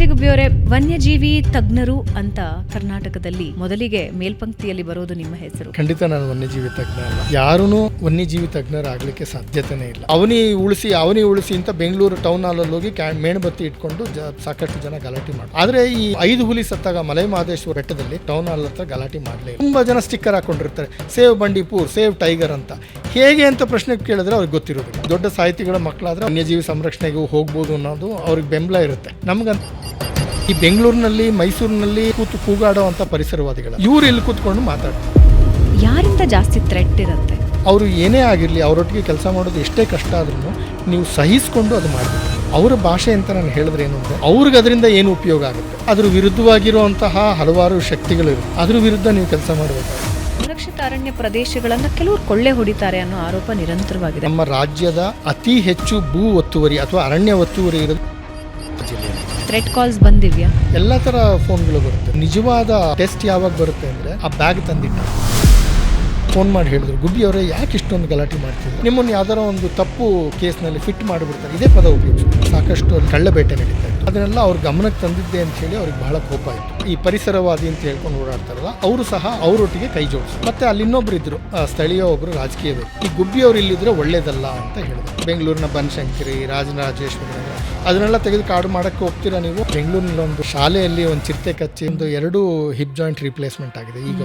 ಸಂಜಯ್ ಗುಬ್ಬಿ ಅವರೇ, ವನ್ಯಜೀವಿ ತಜ್ಞರು ಅಂತ ಕರ್ನಾಟಕದಲ್ಲಿ ಮೊದಲಿಗೆ ಮೇಲ್ಪಂಕ್ತಿಯಲ್ಲಿ ಬರೋದು ನಿಮ್ಮ ಹೆಸರು. ಖಂಡಿತ ನಾನು ವನ್ಯಜೀವಿ ತಜ್ಞ ಅಲ್ಲ. ಯಾರೂ ವನ್ಯಜೀವಿ ತಜ್ಞರಾಗಲಿಕ್ಕೆ ಸಾಧ್ಯತೆನೇ ಇಲ್ಲ. ಅವನಿ ಉಳಿಸಿ ಅಂತ ಬೆಂಗಳೂರು ಟೌನ್ ಹಾಲ್ ಅಲ್ಲಿ ಹೋಗಿ ಮೇಣಬತ್ತಿ ಇಟ್ಕೊಂಡು ಸಾಕಷ್ಟು ಜನ ಗಲಾಟೆ ಮಾಡಿ. ಆದ್ರೆ ಈ 5 ಹುಲಿ ಸತ್ತಾಗ ಮಲೈ ಮಹದೇಶ್ವರ ಬೆಟ್ಟದಲ್ಲಿ ಟೌನ್ ಹಾಲ್ ಹತ್ರ ಗಲಾಟೆ ಮಾಡಲೇ. ತುಂಬಾ ಜನ ಸ್ಟಿಕ್ಕರ್ ಹಾಕೊಂಡಿರ್ತಾರೆ, ಸೇವ್ ಬಂಡೀಪುರ್, ಸೇವ್ ಟೈಗರ್ ಅಂತ. ಹೇಗೆ ಅಂತ ಪ್ರಶ್ನೆ ಕೇಳಿದ್ರೆ ಅವ್ರಿಗೆ ಗೊತ್ತಿರೋದು. ದೊಡ್ಡ ಸಾಹಿತಿಗಳ ಮಕ್ಕಳಾದ್ರೆ ವನ್ಯಜೀವಿ ಸಂರಕ್ಷಣೆಗೂ ಹೋಗ್ಬೋದು ಅನ್ನೋದು ಅವ್ರಿಗೆ ಬೆಂಬಲ ಇರುತ್ತೆ. ನಮ್ಗಂತ ಈ ಬೆಂಗಳೂರಿನಲ್ಲಿ, ಮೈಸೂರಿನಲ್ಲಿ ಕೂಗಾಡೋ ಅಂತ ಪರಿಸರವಾದಿಗಳು ಇವ್ರು ಇಲ್ಲಿ ಕೂತ್ಕೊಂಡು ಮಾತಾಡ್ತಾರೆ. ಯಾರಿಂದ ಜಾಸ್ತಿ ಥ್ರೆಟ್ ಇರುತ್ತೆ? ಅವರು ಏನೇ ಆಗಿರಲಿ, ಅವರೊಟ್ಟಿಗೆ ಕೆಲಸ ಮಾಡೋದು ಎಷ್ಟೇ ಕಷ್ಟ ಆದ್ರೂ ನೀವು ಸಹಿಸ್ಕೊಂಡು ಅದು ಮಾಡಬೇಕು. ಅವರ ಭಾಷೆ ಅಂತ ನಾನು ಹೇಳಿದ್ರೆ ಏನು ಅಂದರೆ, ಅವ್ರಿಗೆ ಅದರಿಂದ ಏನು ಉಪಯೋಗ ಆಗುತ್ತೆ, ಅದ್ರ ವಿರುದ್ಧವಾಗಿರುವಂತಹ ಹಲವಾರು ಶಕ್ತಿಗಳಿರುತ್ತೆ. ಅದ್ರ ವಿರುದ್ಧ ನೀವು ಕೆಲಸ ಮಾಡಬೇಕು. ಸುರಕ್ಷಿತ ಅರಣ್ಯ ಪ್ರದೇಶಗಳನ್ನು ಕೆಲವರು ಕೊಳ್ಳೆ ಹೊಡಿತಾರೆ ಅನ್ನೋ ಆರೋಪ ನಿರಂತರವಾಗಿದೆ. ನಮ್ಮ ರಾಜ್ಯದ ಅತಿ ಹೆಚ್ಚು ಭೂ ಒತ್ತುವರಿ ಅಥವಾ ಅರಣ್ಯ ಒತ್ತುವರಿ ಇರೋದು ಜಿಲ್ಲೆಯಲ್ಲಿ. ಥ್ರೆಟ್ ಕಾಲ್ಸ್ ಬಂದಿವ್ಯಾ? ಎಲ್ಲ ಥರ ಫೋನ್ಗಳು ಬರುತ್ತೆ. ನಿಜವಾದ ಟೆಸ್ಟ್ ಯಾವಾಗ ಬರುತ್ತೆ ಅಂದರೆ, ಆ ಬ್ಯಾಗ್ ತಂದಿಟ್ಟ ಫೋನ್ ಮಾಡಿ ಹೇಳಿದ್ರು, ಗುಬ್ಬಿ ಅವರೇ ಯಾಕೆ ಇಷ್ಟೊಂದು ಗಲಾಟೆ ಮಾಡ್ತಿದ್ರು, ನಿಮ್ಮನ್ನು ಯಾವ್ದಾರ ಒಂದು ತಪ್ಪು ಕೇಸ್ನಲ್ಲಿ ಫಿಟ್ ಮಾಡಿಬಿಡ್ತಾರೆ, ಇದೇ ಪದ ಉಪಯೋಗಿಸ್ತಾರೆ. ಸಾಕಷ್ಟು ಕಳ್ಳ ಬೇಟೆ ನಡೀತಾ ಇತ್ತು. ಅದನ್ನೆಲ್ಲ ಅವ್ರ ಗಮನಕ್ಕೆ ತಂದಿದ್ದೆ ಅಂತ ಹೇಳಿ ಅವ್ರಿಗೆ ಬಹಳ ಕೋಪ ಆಯಿತು. ಈ ಪರಿಸರವಾದಿ ಅಂತ ಹೇಳ್ಕೊಂಡು ಓಡಾಡ್ತಾರಲ್ಲ, ಅವರು ಸಹ ಅವರೊಟ್ಟಿಗೆ ಕೈ ಜೋಡಿಸಿದ್ರು. ಮತ್ತೆ ಅಲ್ಲಿ ಇನ್ನೊಬ್ರು ಇದ್ರು, ಸ್ಥಳೀಯ ಒಬ್ರು ರಾಜಕೀಯ ವ್ಯಕ್ತಿ, ಈ ಗುಬ್ಬಿ ಅವರು ಇಲ್ಲಿದ್ರೆ ಒಳ್ಳೇದಲ್ಲ ಅಂತ ಹೇಳಿದ್ರು. ಬೆಂಗಳೂರಿನ ಬನಶಂಕರಿ, ರಾಜರಾಜೇಶ್ವರಿ ಅದನ್ನೆಲ್ಲ ತೆಗೆದು ಕಾಡು ಮಾಡಕ್ಕೆ ಹೋಗ್ತೀರಾ ನೀವು? ಬೆಂಗಳೂರಿನಲ್ಲಿ ಒಂದು ಶಾಲೆಯಲ್ಲಿ ಒಂದು ಚಿರತೆ ಕಚ್ಚಿ 2 ಹಿಪ್ ಜಾಯಿಂಟ್ ರಿಪ್ಲೇಸ್ಮೆಂಟ್ ಆಗಿದೆ ಈಗ.